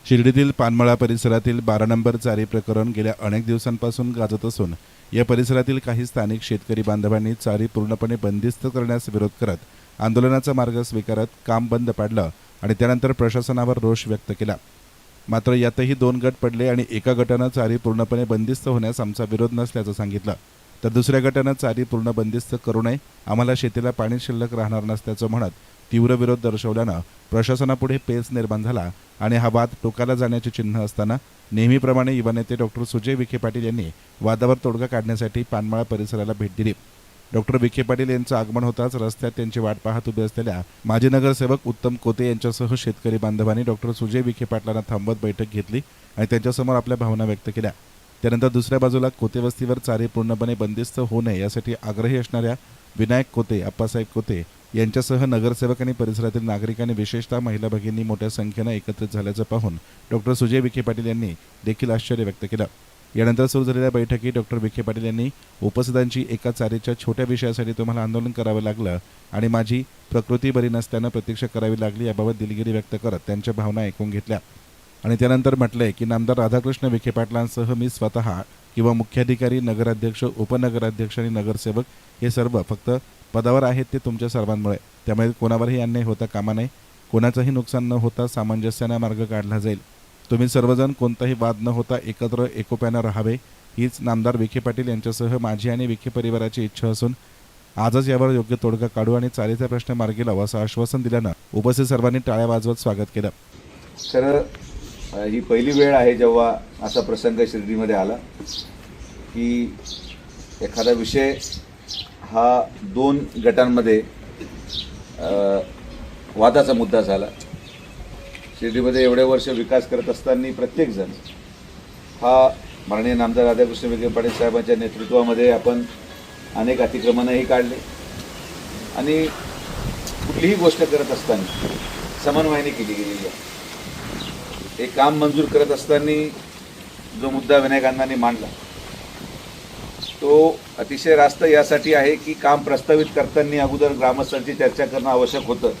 शिर्डीतील पानमळा परिसरातील 12 नंबर चारी प्रकरण गेल्या अनेक दिवसांपासून गाजत असून या परिसरातील काही स्थानिक शेतकरी बांधवांनी चारी पूर्णपणे बंदिस्त करण्यास विरोध करत आंदोलनाचा मार्ग स्वीकारत काम बंद पाडलं आणि त्यानंतर प्रशासनावर रोष व्यक्त केला। मात्र यातही 2 गट पडले आणि एका गटानं चारी पूर्णपणे बंदिस्त होण्यास आमचा विरोध नसल्याचं सांगितलं, तर दुसऱ्या गटानं चारी पूर्ण बंदिस्त करू नये, आम्हाला शेतीला पाणी शिल्लक राहणार नसल्याचं म्हणत तीव्र विरोध दर्शवल्यानं प्रशासनापुढे पेच निर्माण झाला आणि हा वाद टोकाला जाण्याचे चिन्ह असताना नेहमीप्रमाणे युवा नेते डॉक्टर सुजय विखे पाटील यांनी वादावर तोडगा काढण्यासाठी पानमळा परिसराला भेट दिली। डॉक्टर विखे पाटील यांचं आगमन होताच रस्त्यात त्यांची वाट पाहत उभे असलेल्या माजी नगरसेवक उत्तम कोते यांच्यासह शेतकरी बांधवांनी डॉक्टर सुजय विखे पाटलांना थांबवत बैठक घेतली आणि त्यांच्यासमोर आपल्या भावना व्यक्त केल्या। त्यानंतर दुसऱ्या बाजूला कोते वस्तीवर चारी पूर्णपणे बंदिस्त होऊ नये यासाठी आग्रही असणाऱ्या विनायक कोते, अप्पासाहेब कोते यांच्यासह नगरसेवक आणि परिसरातील नागरिकांनी विशेषतः महिला भगिनी मोठ्या संख्येने एकत्रित झाल्याचं पाहून डॉक्टर सुजय विखे पाटील यांनी देखील आश्चर्य व्यक्त केलं। यानंतर सुरू झालेल्या बैठकीत डॉक्टर विखे पाटील यांनी उपस्थितांची एका चारीच्या छोट्या विषयासाठी तुम्हाला आंदोलन करावं लागलं आणि माझी प्रकृती बरी नसल्यानं प्रतीक्षा करावी लागली याबाबत दिलगिरी व्यक्त करत त्यांच्या भावना ऐकून घेतल्या आणि त्यानंतर म्हटलंय की नामदार राधाकृष्ण विखे पाटलांसह मी स्वतः किंवा मुख्याधिकारी, नगराध्यक्ष, उपनगराध्यक्ष आणि नगरसेवक हे सर्व फक्त पदावर आहेत ते तुमच्या सर्वांमुळे, त्यामुळे कोणावरही अन्याय होता कामा नये, कोणाचंही नुकसान न होता सामंजस्याने मार्ग काढला जाईल। तुम्ही सर्वजण कोणताही वाद न होता एकत्र एकोप्यानं राहावे हीच नामदार विखे पाटील यांच्यासह माझी आणि विखे परिवाराची इच्छा असून आजच यावर योग्य तोडगा काढू आणि चालीचा प्रश्न मार्गी लावू असं आश्वासन दिल्यानं उपस्थित सर्वांनी टाळ्या वाजवत स्वागत केलं। खरं ही पहिली वेळ आहे जेव्हा असा प्रसंग शिर्डीमध्ये आला की एखादा विषय हा 2 गटांमध्ये वादाचा मुद्दा झाला। शिर्डीमध्ये एवढे वर्ष विकास करत असताना प्रत्येकजण हा माननीय नामदार राधाकृष्ण विखे पाटील साहेबांच्या नेतृत्वामध्ये आपण अनेक अतिक्रमणही काढले आणि कुठलीही गोष्ट करत असताना समन्वयाने केली गेलेली आहे। हे काम मंजूर करत असताना जो मुद्दा विनायक अण्णांनी मांडला तो अतिशय रास्त यासाठी आहे की काम प्रस्तावित करताना अगोदर ग्रामस्थांची चर्चा करणं आवश्यक होतं,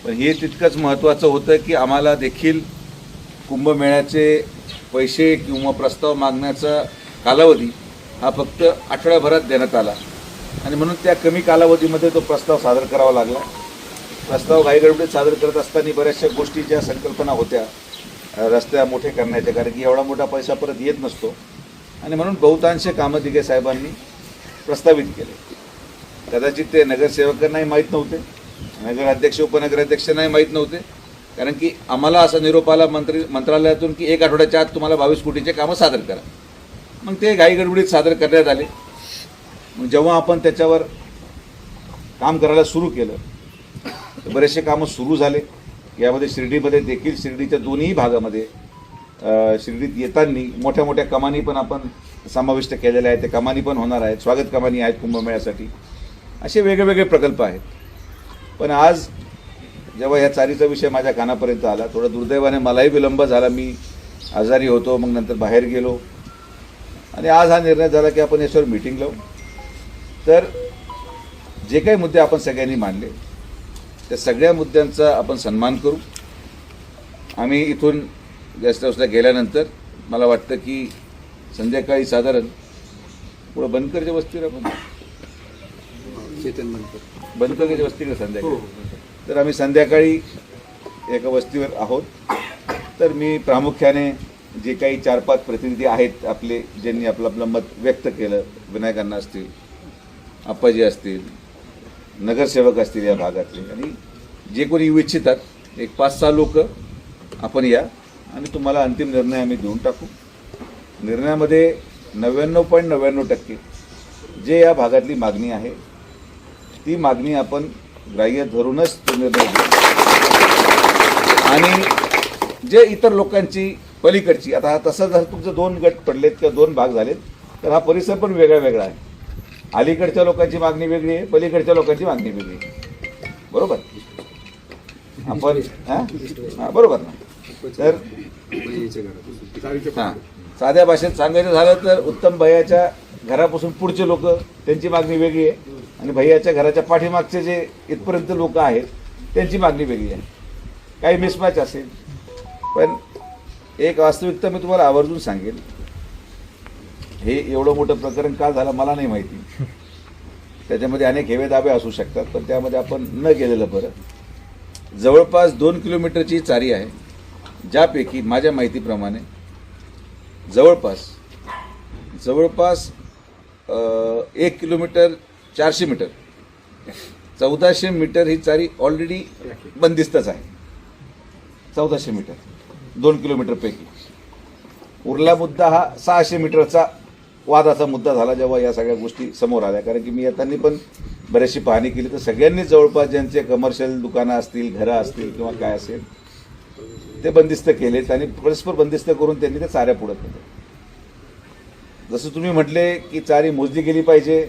पण हे तितकंच महत्त्वाचं होतं की आम्हाला देखील कुंभमेळ्याचे पैसे किंवा प्रस्ताव मागण्याचा कालावधी हा फक्त आठवड्याभरात देण्यात आला आणि म्हणून त्या कमी कालावधीमध्ये तो प्रस्ताव सादर करावा लागला। प्रस्ताव घाईगडबडीत सादर करत असताना बऱ्याचशा गोष्टी ज्या संकल्पना होत्या रस्ते मोठे करण्याच्या, कारण की एवढा मोठा पैसा परत येत नसतो आणि म्हणून बहुतांश कामं दिघे साहेबांनी प्रस्तावित केले। कदाचित ते नगरसेवकांनाही माहीत नव्हते, नगराध्यक्ष उपनगराध्यक्षांनाही माहीत नव्हते, कारण की आम्हाला असा निरोप आला मंत्रालयातून की 1 आठवड्याच्या आत तुम्हाला 22 कोटीचे कामं सादर करा। मग ते घाईगडबडीत सादर करण्यात आले। मग जेव्हा आपण त्याच्यावर काम करायला सुरू केलं तर बरेचसे कामं सुरू झाले। यामध्ये शिर्डीमध्ये देखील शिर्डीच्या दोन्ही भागामध्ये शिर्डीत येताना मोठ्या मोठ्या कमानी पण आपण समाविष्ट केलेल्या आहेत, ते कमानी पण होणार आहेत, स्वागत कमानी आहेत कुंभमेळ्यासाठी, असे वेगवेगळे प्रकल्प आहेत। पण आज जेव्हा ह्या चारीचा विषय माझ्या कानापर्यंत आला, थोडा दुर्दैवाने मलाही विलंब झाला, मी आजारी होतो, मग नंतर बाहेर गेलो आणि आज हा निर्णय झाला की आपण याच्यावर मीटिंग लावू। तर जे काही मुद्दे आपण सगळ्यांनी मांडले त्या सगळ्या मुद्द्यांचा आपण सन्मान करू। आम्ही इथून गेस्ट हाऊसला गेल्यानंतर मला वाटतं की संध्याकाळी साधारण पुढं बनकरच्या वस्तीवर आपण बनकरच्या वस्तीकडे संध्याकाळी, तर आम्ही संध्याकाळी एका वस्तीवर आहोत। तर मी प्रामुख्याने जे काही 4-5 प्रतिनिधी आहेत आपले, ज्यांनी आपलं आपलं मत व्यक्त केलं, विनायक अण्णा असतील, आप्पाजी असतील, नगरसेवक असतील या भागातले, आणि जे कोणी येऊ इच्छितात 1-5-6 लोक आपण या आणि तुम्हाला अंतिम निर्णय आम्ही देऊन टाकू। निर्णयामध्ये 99.99% जे या भागातली मागणी आहे ती मागणी आपण ग्राह्य धरूनच तो निर्णय घेऊ आणि जे इतर लोकांची पलीकडची, आता तसं जर तुमचं 2 गट पडलेत किंवा 2 भाग झालेत तर हा परिसर पण वेगळा वेगळा आहे। अलीकडच्या लोकांची मागणी वेगळी आहे, पलीकडच्या लोकांची मागणी वेगळी आहे, बरोबर आपण बरोबर ना। तर साध्या भाषेत सांगायचं झालं तर उत्तम भैयाच्या घरापासून पुढचे लोक त्यांची मागणी वेगळी आहे आणि भैयाच्या घराच्या पाठीमागचे जे इथपर्यंत लोक आहेत त्यांची मागणी वेगळी आहे। काही मिसमॅच असेल, पण एक वास्तविकता मी तुम्हाला आवर्जून सांगेल. हे एवढं मोठं प्रकरण का झालं मला नाही माहिती. त्याच्यामध्ये अनेक हेवेदावे असू शकतात, पण त्यामध्ये आपण न गेलेलं बरं. जवळपास 2 किलोमीटरची चारी आहे, ज्यापैकी माझ्या माहितीप्रमाणे जवळपास 1 किलोमीटर 400 मीटर 1400 मीटर ही चारी ऑलरेडी बंदिस्तच आहे. 1400 मीटर 2 किलोमीटरपैकी. उरला मुद्दा हा 600 मीटरचा वादाचा मुद्दा झाला जेव्हा या सगळ्या गोष्टी समोर आल्या. कारण की मी येताना पण बरेचशी पाहणी केली तर सगळ्यांनी जवळपास ज्यांचे कमर्शियल दुकानं असतील, घरं असतील किंवा काय असेल ते बंदिस्त केलेत आणि परस्पर बंदिस्त करून त्यांनी ते चाऱ्या पुढे केल्या. जसं तुम्ही म्हटले की चारी मोजली गेली पाहिजे,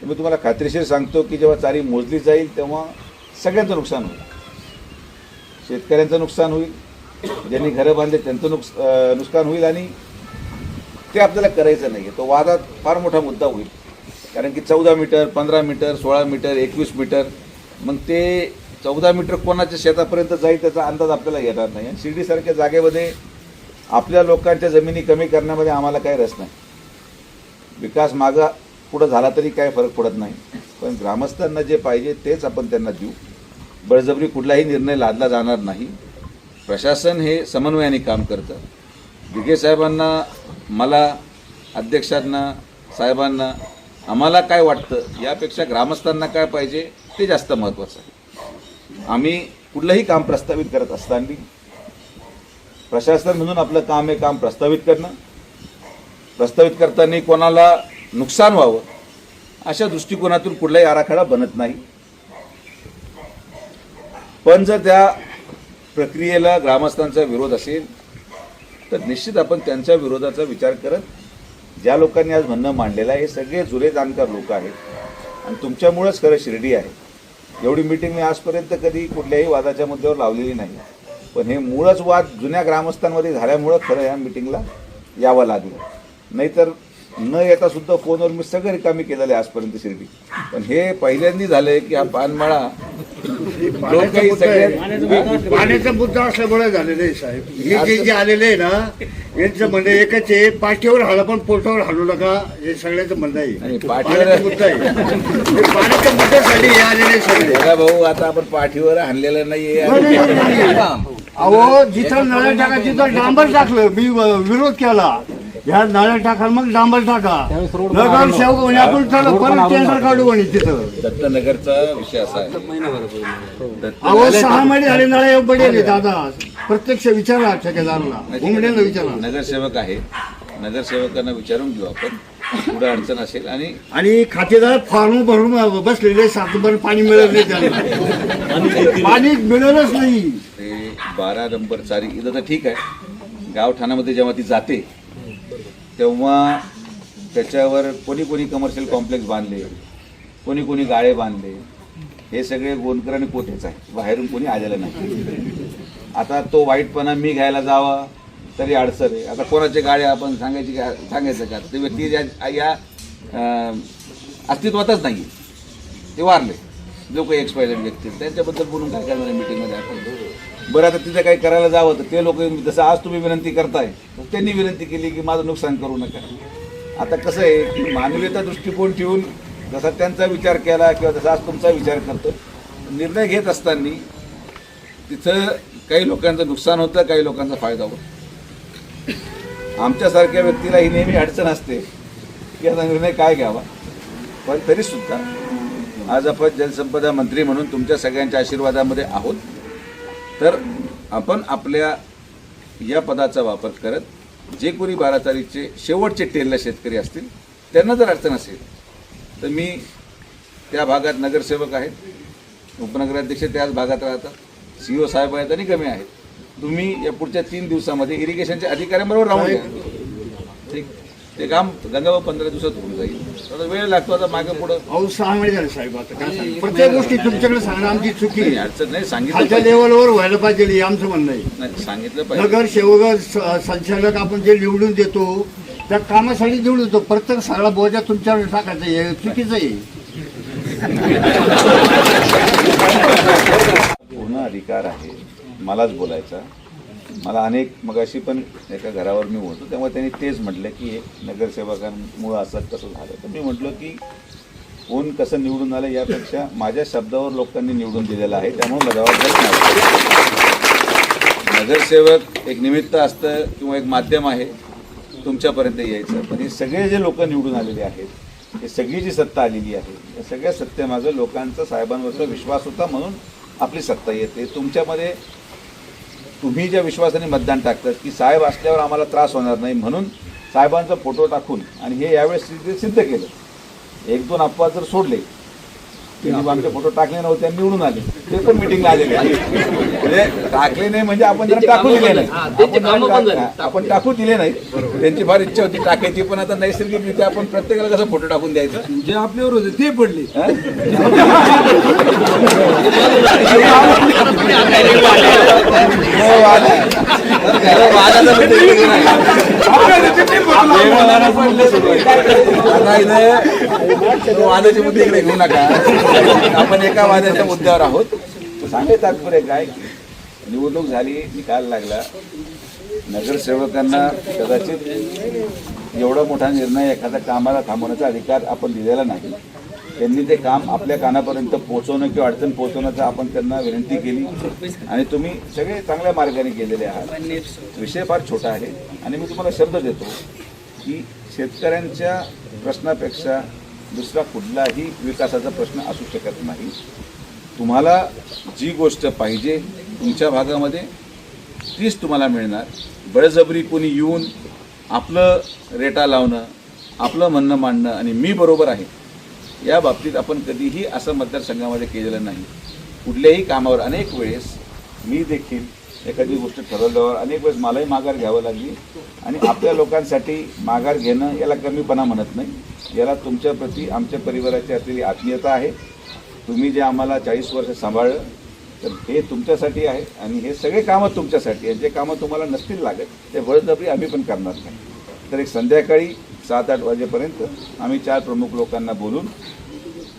तर मी तुम्हाला खात्रीशीर सांगतो की जेव्हा चारी मोजली जाईल तेव्हा सगळ्यांचं नुकसान होईल. शेतकऱ्यांचं नुकसान होईल, ज्यांनी घरं बांधले त्यांचं नुकसान होईल आणि ते आपल्याला करायचं नाही आहे. तो वादात फार मोठा मुद्दा होईल. कारण की 14 मीटर 15 मीटर 16 मीटर 21 मीटर मग ते 14 मीटर कोणाच्या शेतापर्यंत जाईल त्याचा अंदाज आपल्याला येणार नाही. आणि शिर्डीसारख्या जागेमध्ये आपल्या लोकांच्या जमिनी कमी करण्यामध्ये आम्हाला काही रस नाही. विकास मागं पुढं झाला तरी काय फरक पडत नाही, पण ग्रामस्थांना जे पाहिजे तेच आपण त्यांना देऊ. बळजबरी कुठलाही निर्णय लादला जाणार नाही. प्रशासन हे समन्वयाने काम करतं. दिघे साहेबांना, मला, अध्यक्षांना, साहेबांना आम्हाला काय वाटतं यापेक्षा ग्रामस्थांना काय पाहिजे ते जास्त महत्त्वाचं आहे. आम्ही कुठलंही काम प्रस्तावित करत असताना प्रशासन म्हणून आपलं काम आहे काम प्रस्तावित करणं. प्रस्तावित करताना कोणाला नुकसान व्हावं अशा दृष्टिकोनातून कुठलाही आराखडा बनत नाही. पण जर त्या प्रक्रियेला ग्रामस्थांचा विरोध असेल तर निश्चित आपण त्यांच्या विरोधाचा विचार करत, ज्या लोकांनी आज म्हणणं मांडलेलं आहे हे सगळे जुरे जाणकार लोक आहेत आणि तुमच्यामुळेच खरं शिर्डी आहे. एवढी मीटिंग मी आजपर्यंत कधी कुठल्याही वादाच्या मुद्द्यावर लावलेली नाही, पण हे मूळच वाद जुन्या ग्रामस्थांमध्ये झाल्यामुळं खरं या मीटिंगला यावं लागलं. नाहीतर न येता सुद्धा फोनवर मी सगळं रिकामी केलेलं आहे आजपर्यंत शिर्डी. पण हे पहिल्यांदा झालंय की हा पानमाळा लोकही सगळे पाण्याचा मुद्दा असल्यामुळे झालेला आहे साहेब. हे जे आलेले आहे ना यांचं म्हणणं एकच आहे, पाठीवर हाला पण पोटावर हालू नका हे सगळ्यांचं म्हणणं आहे. आणि पाण्याचा मुद्दा आहे. हे पाण्याच्या मुद्द्यासाठी हे आलेले सगळे. बघा भाऊ, आता आपण पाठीवर आणलेलं नाहीये. अहो जिथं नळ्या टाका तिथं डांबर टाकलं, मी विरोध केला. ह्या नळ्या टाका मग डांबर टाका. नगर सेवक म्हणे आपण चला परत टेंडर काढू म्हणे तिथं. दत्तनगरचा विषय असा आहे. अहो 6 महिने झाले नळ्या पडेल दादा. प्रत्यक्ष विचारा ठेकेदाराला, उमडेला विचारा. नगरसेवक आहे, नगरसेवकांना विचारून घेऊ आपण पुढे अडचण असेल. आणि खातेदार फॉर्म भरून बसलेले सातभर पाणी मिळत नाही त्यांना. पाणी मिळतच नाही. ते 12 नंबर चारी इथं तर ठीक आहे. गावठाणामध्ये जेव्हा ती जाते तेव्हा त्याच्यावर कोणी कमर्शियल कॉम्प्लेक्स बांधले, कोणी गाळे बांधले, हे सगळे गोंदकर आणि कोठेच आहे. बाहेरून कोणी आलेलं नाही. आता तो वाईटपणा मी घ्यायला जावा तरी अडचण आहे. आता कोणाचे गाळे आपण सांगायचं का? ते व्यक्ती या अस्तित्वातच नाही, ते वारले. जो काही एक्सपायर्ड व्यक्ती त्यांच्याबद्दल बोलून काय करणार मीटिंगमध्ये आपण? बरं, आता तिथं काही करायला जावं तर ते लोक जसं आज तुम्ही विनंती करताय त्यांनी विनंती केली की माझं नुकसान करू नका. आता कसं आहे की मानवीयता दृष्टिकोन ठेवून जसा त्यांचा विचार केला किंवा जसा आज तुमचा विचार करतो, निर्णय घेत असताना तिथं काही लोकांचं नुकसान होतं, काही लोकांचा फायदा होतो. आमच्यासारख्या व्यक्तीला ही नेहमी अडचण असते की आता निर्णय काय घ्यावा. पण तरीसुद्धा आज आपण जलसंपदा मंत्री म्हणून तुमच्या सगळ्यांच्या आशीर्वादामध्ये आहोत. तर आपण आपल्या या पदाचा वापर करत जे कोणी 12 तारीखचे शेवटचे टेलला शेतकरी असतील त्यांना जर अडचण असेल तर मी त्या भागात नगरसेवक आहेत, उपनगराध्यक्ष त्याच भागात राहतात, CEO साहेब आहेत आणि गमे आहेत. तुम्ही या पुढच्या 3 दिवसामध्ये इरिगेशनच्या अधिकाऱ्यांबरोबर राहून घ्या. ठीक, ते काम गंगाबा 15 दिवसात होऊन जाईल. आता वेळ लागतो, आता मागे पुढं. अहो 6 महिने झाले साहेब. आता काय सांगू? प्रत्येक गोष्टी तुमच्याकडे सांगणं आमची चुकी आहे. अडचण नाही, सांगितलं खालच्या पाहिजे. लेवलवर व्हायला पाहिजे हे आमचं म्हणणं आहे. नाही, सांगितलं पाहिजे. नगर सेवक संचालक आपण जे निवडून देतो त्या कामासाठी निवडून देतो. प्रत्येक सगळा बोजा तुमच्यावर टाकायचा हे चुकीचं आहे. पूर्ण अधिकार आहे मलाच बोलायचा. मला मगाशी पण एका घरावर मी होतो तेव्हा त्यांनी तेच म्हटलं की हे नगरसेवकांमुळं असं कसं झालं. तर मी म्हटलं की कोण कसं निवडून आलं यापेक्षा माझ्या शब्दावर लोकांनी निवडून दिलेलं आहे, त्यामुळे जबाबदारी नाही. नगरसेवक एक निमित्त असतं किंवा एक माध्यम आहे तुमच्यापर्यंत यायचं, पण हे सगळे जे लोक निवडून आलेले आहेत, हे सगळी जी सत्ता आलेली आहे, या सगळ्या सत्तेमागं लोकांचा साहेबांवरचा विश्वास होता म्हणून आपली सत्ता येते. तुमच्यामध्ये तुम्ही ज्या विश्वासाने मतदान टाकतात की साहेब असल्यावर आम्हाला त्रास होणार नाही म्हणून साहेबांचा फोटो टाकून, आणि हे यावेळेस सिद्ध केलं. एक दोन अपवाद जर सोडले, त्यांनी आमचे फोटो टाकले नव्हते आणि निवडून आले, ते पण मिटिंगला आलेले म्हणजे टाकले नाही म्हणजे आपण त्यांना टाकू दिले नाही, आपण टाकू दिले नाही. त्यांची फार इच्छा होती टाकायची, पण आता नैसर्गिकरित्या आपण प्रत्येकाला कसं फोटो टाकून द्यायचं, जे आपल्यावर होते ते पडले. वादाचे मुद्दे इकडे घेऊ नका, आपण एका वादाच्या मुद्द्यावर आहोत. सांगायचं तात्पर्य काय, निवडणूक झाली, निकाल लागला, नगरसेवकांना कदाचित एवढा मोठा निर्णय एखाद्या कामाला थांबवण्याचा अधिकार आपण दिलेला नाही. त्यांनी ते काम आपल्या कानापर्यंत पोहोचवणं किंवा अडचण पोहोचवण्याचा आपण त्यांना विनंती केली आणि तुम्ही सगळे चांगल्या मार्गाने गेलेले आहात. विषय फार छोटा आहे आणि मी तुम्हाला शब्द देतो की शेतकऱ्यांच्या प्रश्नापेक्षा दुसरा कुठलाही विकासाचा प्रश्न असू शकत नाही. तुम्हाला जी गोष्ट पाहिजे तुमच्या भागामध्ये तीच तुम्हाला मिळणार. बळजबरी कोणी येऊन आपलं रेटा लावणं, आपलं म्हणणं मांडणं आणि मी बरोबर आहे या बाबतीत आपण कधीही असं मतदारसंघामध्ये केलेलं नाही. कुठल्याही कामावर अनेक वेळेस मी देखील एखादी गोष्ट ठरवल्यावर अनेक वेळेस मलाही माघार घ्यावं लागली आणि आपल्या लोकांसाठी माघार घेणं याला कमीपणा म्हणत नाही, याला तुमच्या प्रती आमच्या परिवाराची असलेली आत्मीयता आहे. तुम्ही जे आम्हाला 40 वर्ष सांभाळलं तर हे तुमच्यासाठी आहे आणि हे सगळे कामं तुमच्यासाठी आहेत. जे कामं तुम्हाला नसतील लागत ते बळजबरी आम्ही पण करणार नाही. तर एक संध्याकाळी 7-8 वाजेपर्यंत आम्ही 4 प्रमुख लोकांना बोलून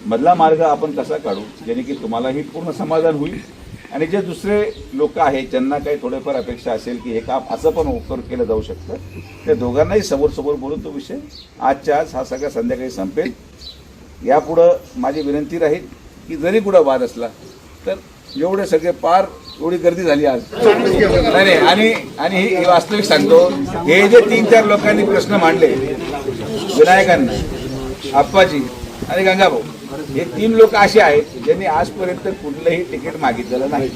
मधला मार्ग आपण कसा काढू जेणे की तुम्हालाही पूर्ण समाधान होईल आणि जे दुसरे लोक आहेत ज्यांना काही थोडेफार अपेक्षा असेल की हे काम असं पण केलं जाऊ शकतं, त्या दोघांनाही समोर बोलून तो विषय आजच्या आज हा सगळा संध्याकाळी संपेल. यापुढं माझी विनंती राहील की जरी कुठं वाद असला तर एवढे सगळे पार एवढी गर्दी झाली आज नाही आणि ही वास्तविक सांगतो, हे जे 3-4 लोकांनी प्रश्न मांडले, विनायकांना, आप्पाजी आणि गंगाभाऊ, हे 3 लोक असे आहेत ज्यांनी आजपर्यंत कुठलंही तिकीट मागितलेलं नाही.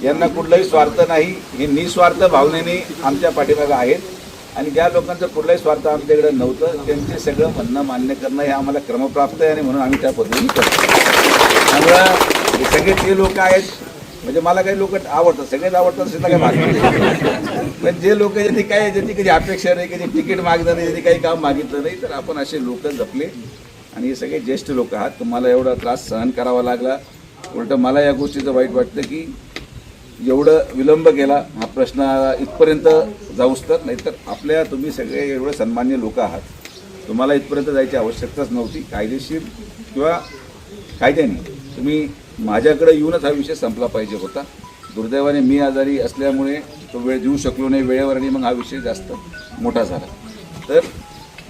यांना कुठलाही स्वार्थ नाही, हे निस्वार्थ भावनेने आमच्या पाठीमागे आहेत आणि ज्या लोकांचं कुठलाही स्वार्थ आमच्याकडे नव्हतं त्यांचे सगळं म्हणणं मान्य करणं हे आम्हाला क्रमप्राप्त आहे आणि म्हणून आम्ही त्या पद्धतीने करतो. त्यामुळं हे सगळे ते लोक आहेत, म्हणजे मला काही लोक आवडतात, सगळेच आवडतात असे काही मागतात, पण जे लोक ज्यांनी कधी अपेक्षा नाही, कधी तिकीट मागणं नाही, ज्यांनी काही काम मागितलं नाही, तर आपण असे लोक जपले आणि हे सगळे ज्येष्ठ लोक आहात. तुम्हाला एवढा त्रास सहन करावा लागला. उलटं मला या गोष्टीचं वाईट वाटतं की एवढं विलंब केला हा प्रश्न इथपर्यंत जाऊच तर, नाहीतर आपल्या तुम्ही सगळे एवढे सन्मान्य लोक आहात, तुम्हाला इथपर्यंत जायची आवश्यकताच नव्हती. कायदेशीर किंवा कायद्याने तुम्ही माझ्याकडे येऊनच हा विषय संपला पाहिजे होता. दुर्दैवाने मी आजारी असल्यामुळे तो वेळ देऊ शकलो नाही वेळेवर आणि मग हा विषय जास्त मोठा झाला. तर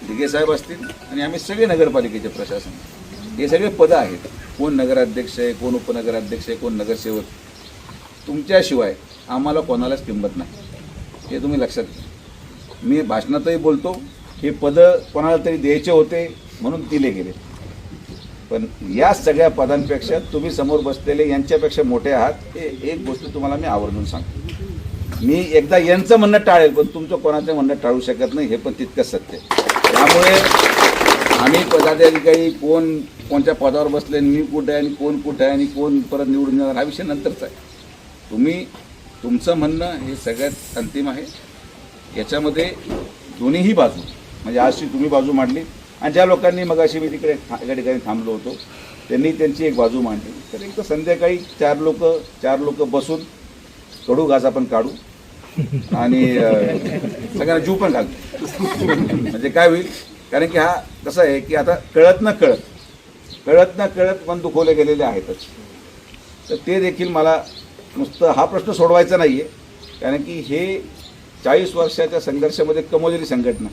दिघे साहेब असतील आणि आम्ही सगळे नगरपालिकेचे प्रशासन, हे सगळे पदं आहेत. कोण नगराध्यक्ष आहे, कोण उपनगराध्यक्ष आहे, कोण नगरसेवक, तुमच्याशिवाय आम्हाला कोणालाच किंमत नाही, हे तुम्ही लक्षात घ्या. मी भाषणातही बोलतो, हे पदं कोणाला तरी द्यायचे होते म्हणून दिले गेले, पण या सगळ्या पदांपेक्षा तुम्ही समोर बसलेले यांच्यापेक्षा मोठे आहात. हे एक गोष्ट तुम्हाला मी आवर्जून सांगतो. मी एकदा यांचं म्हणणं टाळेल पण तुमचं कोणाचं म्हणणं टाळू शकत नाही, हे पण तितकंच सत्य. त्यामुळे आम्ही पदाधिकारी कोण कोणत्या पदावर बसले, मी कुठे आहे आणि कोण कुठे आहे आणि कोण परत निवडून येणार हा विषय नंतरचा आहे. तुम्ही तुमचं म्हणणं हे सगळ्यात अंतिम आहे. याच्यामध्ये दोन्हीही बाजू, म्हणजे आजची तुम्ही बाजू मांडली आणि ज्या लोकांनी मग अशी मी तिकडे एका ठिकाणी थांबलो होतो त्यांनी त्यांची एक बाजू मांडली. तर एक तर संध्याकाळी 4 लोक बसून कडू घास आपण काढू आणि सगळ्यांना जीव पण घालतो. म्हणजे काय होईल, कारण की हा कसं आहे की आता कळत न कळत मन दुखवले गेलेले आहेतच. तर ते देखील मला नुसतं हा प्रश्न सोडवायचा नाही आहे, कारण की हे 40 वर्षाच्या संघर्षामध्ये कमवलेली संघटना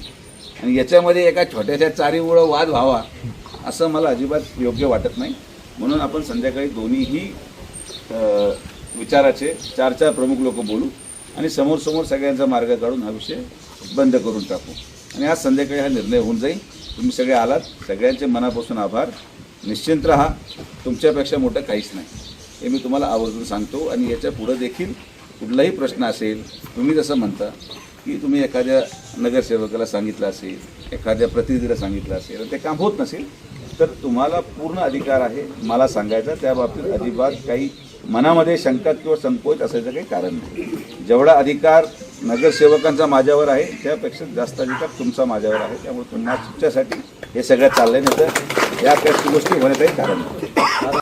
आणि याच्यामध्ये एका छोट्याशा चारीमुळं वाद व्हावा असं मला अजिबात योग्य वाटत नाही. म्हणून आपण संध्याकाळी दोन्हीही विचाराचे 4 प्रमुख लोक बोलू आणि समोर सगळ्यांचा मार्ग काढून हा विषय बंद करून टाकू आणि आज संध्याकाळी हा निर्णय होऊन जाईल. तुम्ही सगळे आलात, सगळ्यांचे मनापासून आभार. निश्चिंत राहा, तुमच्यापेक्षा मोठं काहीच नाही हे मी तुम्हाला आवर्जून सांगतो. आणि याच्या पुढं देखील कुठलाही प्रश्न असेल, तुम्ही जसं म्हणता की तुम्ही एखाद्या नगरसेवकाला सांगितलं असेल, एखाद्या प्रतिनिधीला सांगितलं असेल आणि ते काम होत नसेल तर तुम्हाला पूर्ण अधिकार आहे मला सांगायचा. त्या बाबतीत अजिबात काही मनामध्ये शंका किंवा संकोच असायचं काही कारण नाही. जेवढा अधिकार नगरसेवकांचा माझ्यावर आहे त्यापेक्षा जास्त अधिकार तुमचा माझ्यावर आहे. त्यामुळे तुमच्यासाठी हे सगळं चाललंय, नाही तर या काही गोष्टी होण्याचंही कारण नाही.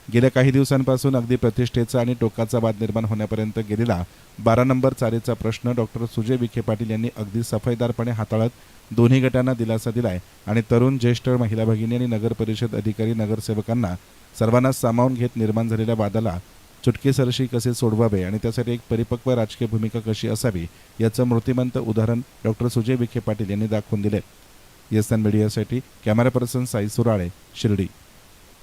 गेल्या काही दिवसांपासून अगदी प्रतिष्ठेचा आणि टोकाचा वाद निर्माण होण्यापर्यंत गेलेला 12 नंबर चारीचा प्रश्न डॉक्टर सुजय विखे पाटील यांनी अगदी सफाईदारपणे हाताळत दोन्ही गटांना दिलासा दिलाय आणि तरुण, ज्येष्ठ, महिला भगिनी आणि नगर परिषद अधिकारी, नगरसेवकांना सर्वांना सामावून घेत निर्माण झालेल्या वादाला चुटकीसरशी कसे सोडवावे आणि त्यासाठी एक परिपक्व राजकीय भूमिका कशी असावी याचं मूर्तिमंत उदाहरण डॉक्टर सुजय विखे पाटील यांनी दाखवून दिले. येसन मीडियासाठी कॅमेरा पर्सन साई सुराळे, शिर्डी.